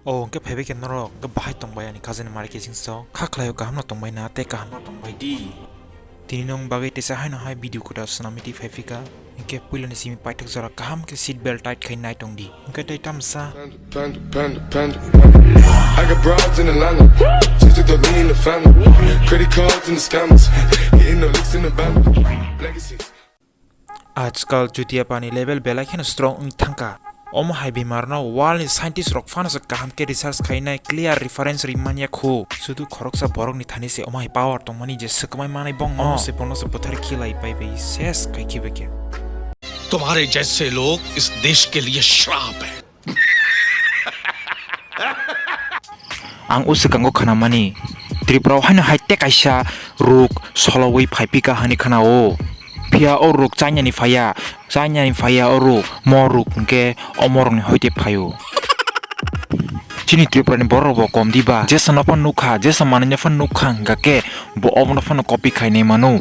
Oh, ke phebe ke noro ke bahai tongbai ani cousin mari ke singso khaklayo kaham no tongbai na te kaham no tongbai di tini nong bagai te sa hai no hai video ko da sunami ti phefika ke puilo ni simi paitak zara kaham ke seat belt tight khai nai tong di ke tai tamsa Panda. I got broads in Atlanta, just to throw me in the family. Credit cards and the scammers, hitting the licks in the band. Legacies. आजकल जुतिया पानी level बेला खेन strong thangka ओम high बीमार ना वाल नि scientist रक फानस काम के रिसर्च खाइनाय क्लियर रेफरेंस रिमानिया खो सुदु खरक सा बरक नि थानि से ओम हाई पावर तंग मनि जे सकमाय मानै बंग ओ से पनो से पथर खिलाई पाइ बे सेस kai ki beke तुम्हारे जैसे लोग इस देश के लिए श्राप है आं उसकंगो खानामानि त्रिपुरा हाइन हाइटेक आइसा रुक सलवै फाइपिका हानि खानाओ Pia oruk chanya ni faya oruk moruk ke omorong ni hoite phayo chini tripura ni borok bo kom diba jesa no pan nukha jesa mananya fan nukha ga ke bo omno fan copy khaine manu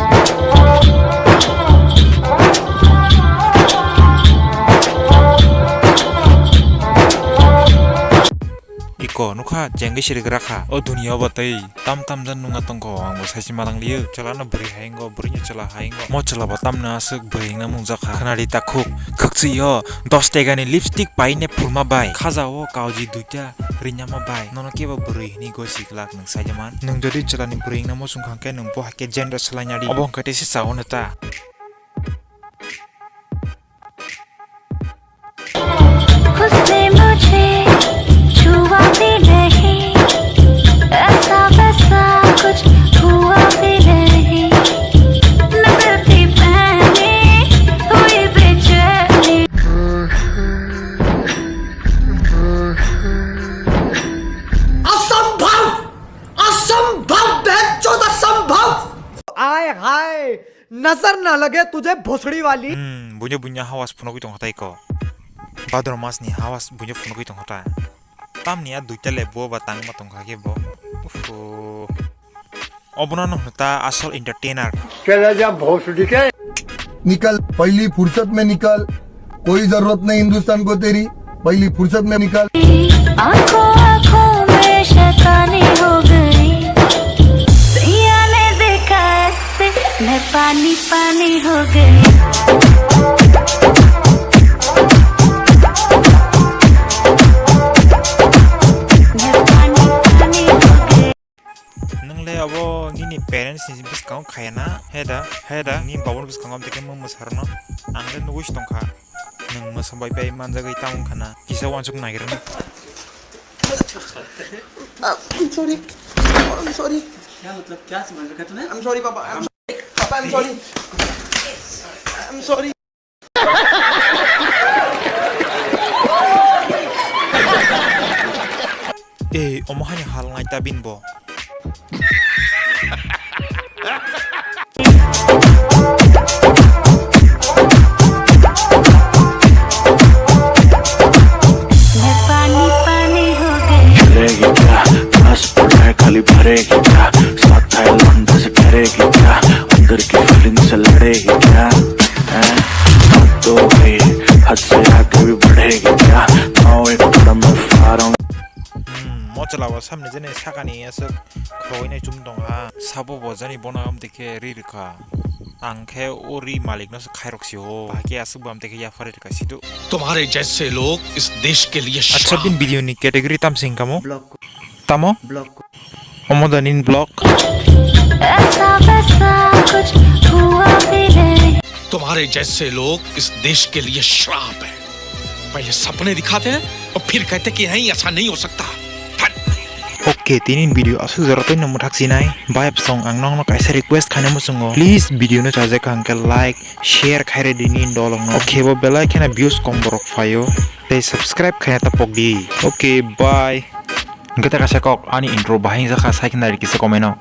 iko nukha jengge shiri grakha o dunia batai tam jan nunga tongko angbo saisi madang liu chalana buri haingo buri chala haingo mo chala batam na asuk buri na mungjakha khanari takhuk khakchi yo 10 tega ni lipstick paine phulma bai khaja o kauji duita rinyama bai nono keba buri ni gosik lak nang sajaman nang jodi chalani buri na mo sungkhang ke nang bo hake gender salanyari obong kate si saona ta उसने मुझे छुआ भी नहीं ऐसा वैसा कुछ हुआ भी नहीं नजर थी पहनी हुई बेचैनी आय हाय नजर ना लगे तुझे भोसड़ी वाली bunya hawas phuno gitong hatai ko badro mas ni hawas bunya phuno gitong hata tam nia duita le bo batang matong khage bo ufo obuna no hta asol entertainer चला जा भोसड़ी के निकल पहली फुर्सत में निकल कोई जरूरत नहीं हिंदुस्तान को तेरी पहली फुर्सत में निकल आंखों आंखों में शैतानी हो गई सैया ने देखा ऐसे मैं पानी पानी हो गई nangle abo ni parents ni bis kaung khayana heda ni babon bis kaung amteke mo musarno angle nugus tongkha nang masambai pai manjagai taung khana kisa wansuk nagirna I'm sorry क्या मतलब क्या समझ रखा तूने I'm sorry पापा I'm sorry I'm sorry omohani hal ngai tabin bo मैं पानी पानी हो गई करेगी क्या बस पढ़ाई खाली भरेगी क्या साथ है लंदन से करेगी क्या अंदर की फीलिंग से लड़ेगी क्या हद तो गई हद से आगे भी बढ़ेगी क्या नाव एक कदम में फारों mo chalawa samne jene sakani asuk khoine chum dongha sabo bojani bona amteke ririkha angkhe ori malik no khairoksi ho baki asuk amteke ya farir ka situ तुम्हारे जैसे लोग इस देश के लिए acha श्राप bin video ni category tam sing kamo block tamo block omodanin block ऐसा वैसा कुछ हुआ भी नहीं तुम्हारे जैसे लोग इस देश के लिए श्राप है पहले सपने दिखाते हैं और फिर कहते कि नहीं ऐसा नहीं हो सकता Oke, tinin video asu zarotoy na muthak sinai. Vibe song ang nong no kaisa request khane mo sungo. Please video no chaje ka angke like, share khaire dinin dolong no. Okay, bo belai khana views kom borok phayo. Tei subscribe khane tapok di. Okay, bye. Ngata ka sakok ani intro bahing jaka saikna rikise komeno.